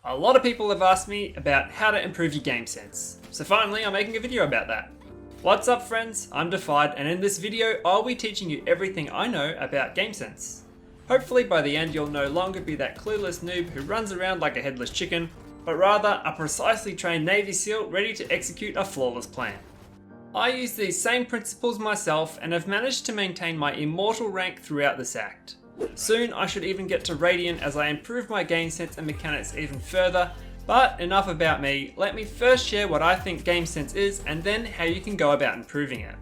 A lot of people have asked me about how to improve your game sense, so finally I'm making a video about that. What's up friends, I'm Defied, and in this video I'll be teaching you everything I know about game sense. Hopefully by the end you'll no longer be that clueless noob who runs around like a headless chicken, but rather a precisely trained Navy SEAL ready to execute a flawless plan. I use these same principles myself and have managed to maintain my immortal rank throughout this act. Soon I should even get to Radiant as I improve my game sense and mechanics even further, but enough about me, let me first share what I think game sense is and then how you can go about improving it.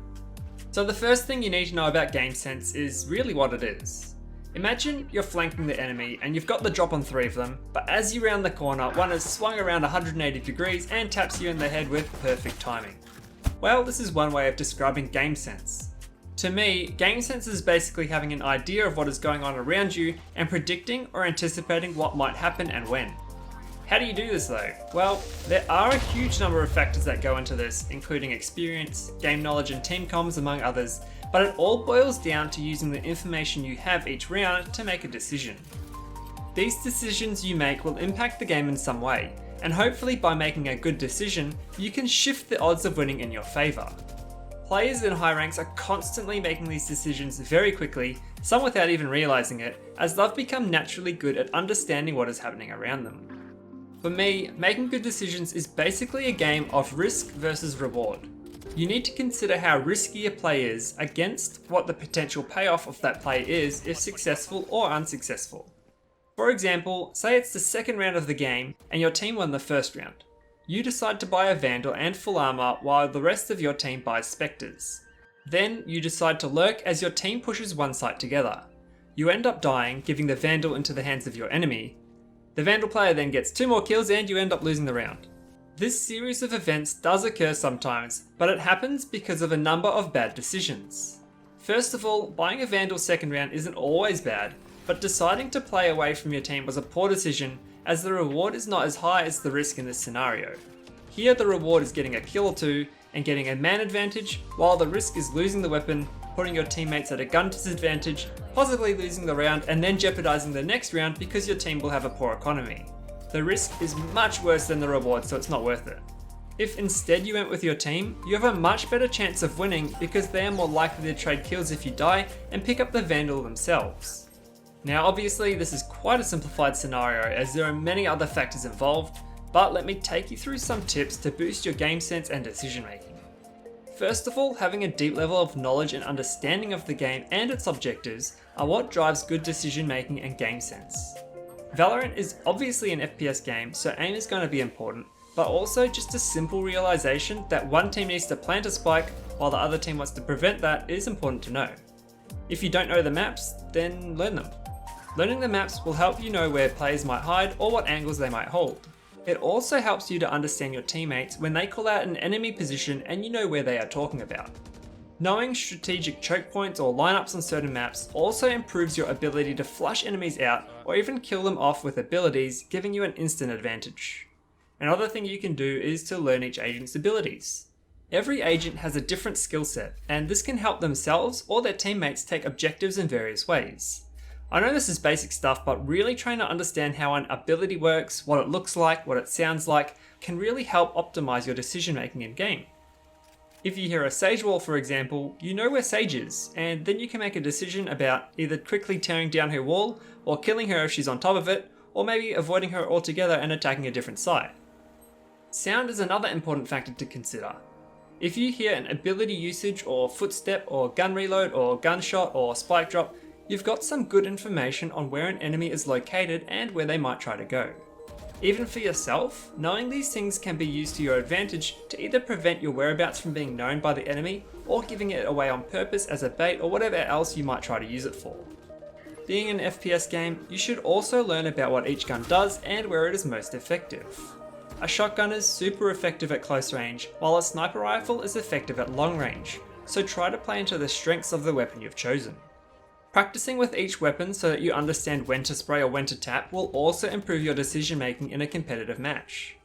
So the first thing you need to know about game sense is really what it is. Imagine you're flanking the enemy and you've got the drop on 3 of them, but as you round the corner, one has swung around 180 degrees and taps you in the head with perfect timing. Well, this is one way of describing game sense. To me, game sense is basically having an idea of what is going on around you and predicting or anticipating what might happen and when. How do you do this though? Well, there are a huge number of factors that go into this, including experience, game knowledge and team comms among others, but it all boils down to using the information you have each round to make a decision. These decisions you make will impact the game in some way, and hopefully by making a good decision, you can shift the odds of winning in your favour. Players in high ranks are constantly making these decisions very quickly, some without even realising it, as they've become naturally good at understanding what is happening around them. For me, making good decisions is basically a game of risk versus reward. You need to consider how risky a play is against what the potential payoff of that play is if successful or unsuccessful. For example, say it's the second round of the game and your team won the first round. You decide to buy a Vandal and full armor while the rest of your team buys Spectres. Then you decide to lurk as your team pushes one site together. You end up dying, giving the Vandal into the hands of your enemy. The Vandal player then gets 2 more kills and you end up losing the round. This series of events does occur sometimes, but it happens because of a number of bad decisions. First of all, buying a Vandal second round isn't always bad, but deciding to play away from your team was a poor decision as the reward is not as high as the risk in this scenario. Here the reward is getting a kill or 2 and getting a man advantage, while the risk is losing the weapon, putting your teammates at a gun disadvantage, possibly losing the round and then jeopardizing the next round because your team will have a poor economy. The risk is much worse than the reward, so it's not worth it. If instead you went with your team, you have a much better chance of winning because they are more likely to trade kills if you die and pick up the Vandal themselves. Now obviously this is quite a simplified scenario as there are many other factors involved, but let me take you through some tips to boost your game sense and decision making. First of all, having a deep level of knowledge and understanding of the game and its objectives are what drives good decision making and game sense. Valorant is obviously an FPS game, so aim is going to be important, but also just a simple realization that one team needs to plant a spike while the other team wants to prevent that is important to know. If you don't know the maps, then learn them. Learning the maps will help you know where players might hide or what angles they might hold. It also helps you to understand your teammates when they call out an enemy position and you know where they are talking about. Knowing strategic choke points or lineups on certain maps also improves your ability to flush enemies out or even kill them off with abilities, giving you an instant advantage. Another thing you can do is to learn each agent's abilities. Every agent has a different skill set, and this can help themselves or their teammates take objectives in various ways. I know this is basic stuff, but really trying to understand how an ability works, what it looks like, what it sounds like, can really help optimize your decision making in game. If you hear a Sage wall for example, you know where Sage is, and then you can make a decision about either quickly tearing down her wall, or killing her if she's on top of it, or maybe avoiding her altogether and attacking a different site. Sound is another important factor to consider. If you hear an ability usage or footstep or gun reload or gunshot or spike drop, you've got some good information on where an enemy is located and where they might try to go. Even for yourself, knowing these things can be used to your advantage to either prevent your whereabouts from being known by the enemy or giving it away on purpose as a bait or whatever else you might try to use it for. Being an FPS game, you should also learn about what each gun does and where it is most effective. A shotgun is super effective at close range, while a sniper rifle is effective at long range, so try to play into the strengths of the weapon you've chosen. Practicing with each weapon so that you understand when to spray or when to tap will also improve your decision making in a competitive match.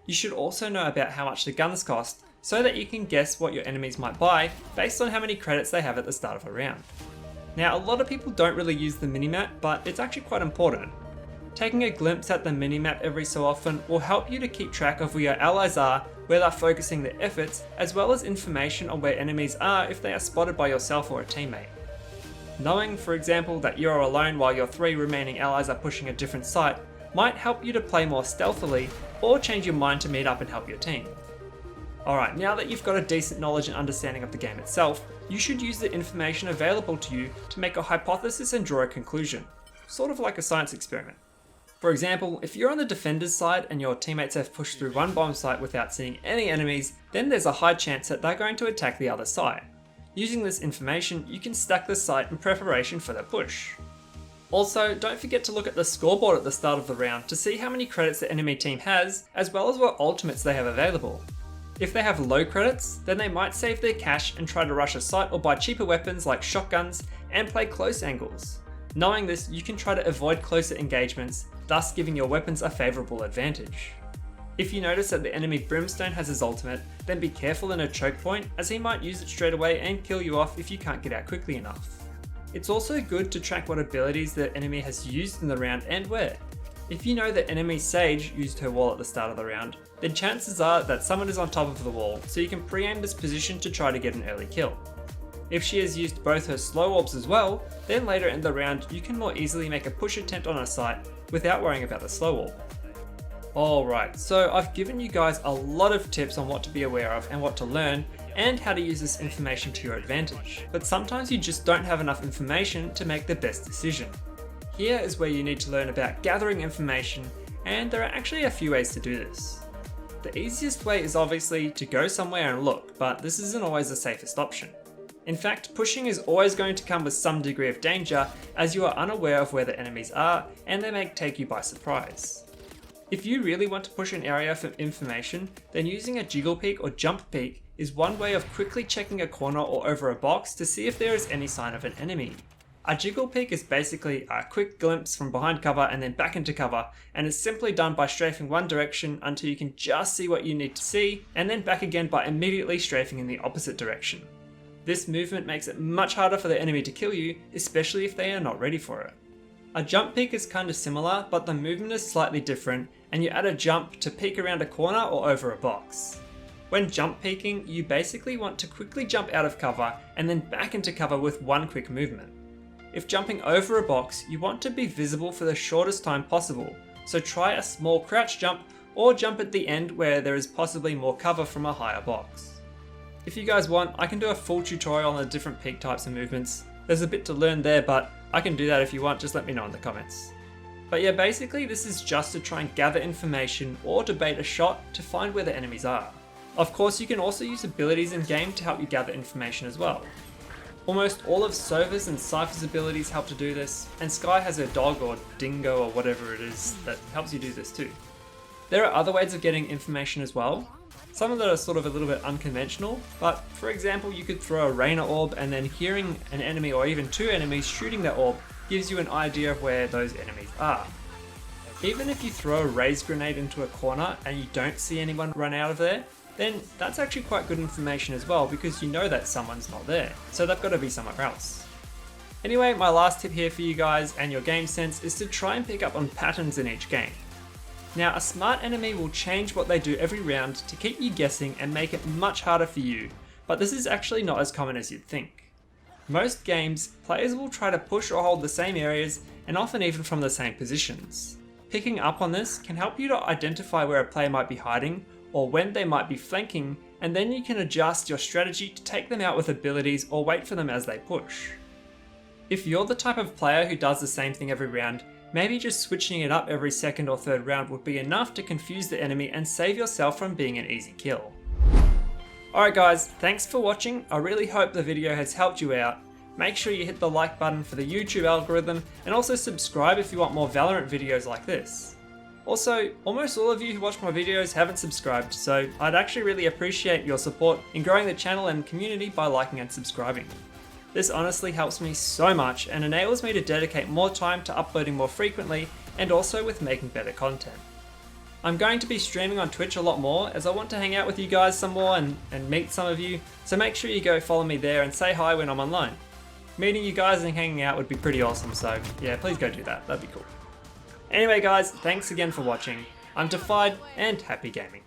You should also know about how much the guns cost so that you can guess what your enemies might buy based on how many credits they have at the start of a round. Now a lot of people don't really use the minimap, but it's actually quite important. Taking a glimpse at the minimap every so often will help you to keep track of where your allies are, where they're focusing their efforts, as well as information on where enemies are if they are spotted by yourself or a teammate. Knowing, for example, that you're alone while your 3 remaining allies are pushing a different site might help you to play more stealthily or change your mind to meet up and help your team. Alright, now that you've got a decent knowledge and understanding of the game itself, you should use the information available to you to make a hypothesis and draw a conclusion, sort of like a science experiment. For example, if you're on the defender's side and your teammates have pushed through one bomb site without seeing any enemies, then there's a high chance that they're going to attack the other side. Using this information, you can stack the site in preparation for their push. Also, don't forget to look at the scoreboard at the start of the round to see how many credits the enemy team has, as well as what ultimates they have available. If they have low credits, then they might save their cash and try to rush a site or buy cheaper weapons like shotguns and play close angles. Knowing this, you can try to avoid closer engagements, thus giving your weapons a favourable advantage. If you notice that the enemy Brimstone has his ultimate, then be careful in a choke point, as he might use it straight away and kill you off if you can't get out quickly enough. It's also good to track what abilities the enemy has used in the round and where. If you know that enemy Sage used her wall at the start of the round, then chances are that someone is on top of the wall, so you can pre-aim this position to try to get an early kill. If she has used both her slow orbs as well, then later in the round you can more easily make a push attempt on a site without worrying about the slow orb. Alright, so I've given you guys a lot of tips on what to be aware of and what to learn, and how to use this information to your advantage. But sometimes you just don't have enough information to make the best decision. Here is where you need to learn about gathering information, and there are actually a few ways to do this. The easiest way is obviously to go somewhere and look, but this isn't always the safest option. In fact, pushing is always going to come with some degree of danger, as you are unaware of where the enemies are and they may take you by surprise. If you really want to push an area for information, then using a jiggle peek or jump peek is one way of quickly checking a corner or over a box to see if there is any sign of an enemy. A jiggle peek is basically a quick glimpse from behind cover and then back into cover, and is simply done by strafing one direction until you can just see what you need to see, and then back again by immediately strafing in the opposite direction. This movement makes it much harder for the enemy to kill you, especially if they are not ready for it. A jump peek is kind of similar, but the movement is slightly different, and you add a jump to peek around a corner or over a box. When jump peeking, you basically want to quickly jump out of cover and then back into cover with one quick movement. If jumping over a box, you want to be visible for the shortest time possible, so try a small crouch jump or jump at the end where there is possibly more cover from a higher box. If you guys want, I can do a full tutorial on the different peek types and movements. There's a bit to learn there, but I can do that if you want, just let me know in the comments. But yeah, basically this is just to try and gather information or debate a shot to find where the enemies are. Of course, you can also use abilities in game to help you gather information as well. Almost all of Sova's and Cypher's abilities help to do this, and Skye has her dog or dingo or whatever it is that helps you do this too. There are other ways of getting information as well. Some of that are sort of a little bit unconventional, but for example you could throw a Rainer orb and then hearing an enemy or even two enemies shooting that orb gives you an idea of where those enemies are. Even if you throw a raise grenade into a corner and you don't see anyone run out of there, then that's actually quite good information as well, because you know that someone's not there, so they've got to be somewhere else. Anyway, my last tip here for you guys and your game sense is to try and pick up on patterns in each game. Now, a smart enemy will change what they do every round to keep you guessing and make it much harder for you, but this is actually not as common as you'd think. Most games, players will try to push or hold the same areas, and often even from the same positions. Picking up on this can help you to identify where a player might be hiding, or when they might be flanking, and then you can adjust your strategy to take them out with abilities or wait for them as they push. If you're the type of player who does the same thing every round, maybe just switching it up every second or third round would be enough to confuse the enemy and save yourself from being an easy kill. Alright guys, thanks for watching. I really hope the video has helped you out. Make sure you hit the like button for the YouTube algorithm, and also subscribe if you want more Valorant videos like this. Also, almost all of you who watch my videos haven't subscribed, so I'd actually really appreciate your support in growing the channel and community by liking and subscribing. This honestly helps me so much and enables me to dedicate more time to uploading more frequently, and also with making better content. I'm going to be streaming on Twitch a lot more, as I want to hang out with you guys some more and meet some of you, so make sure you go follow me there and say hi when I'm online. Meeting you guys and hanging out would be pretty awesome, so yeah, please go do that, that'd be cool. Anyway guys, thanks again for watching. I'm Defied and happy gaming.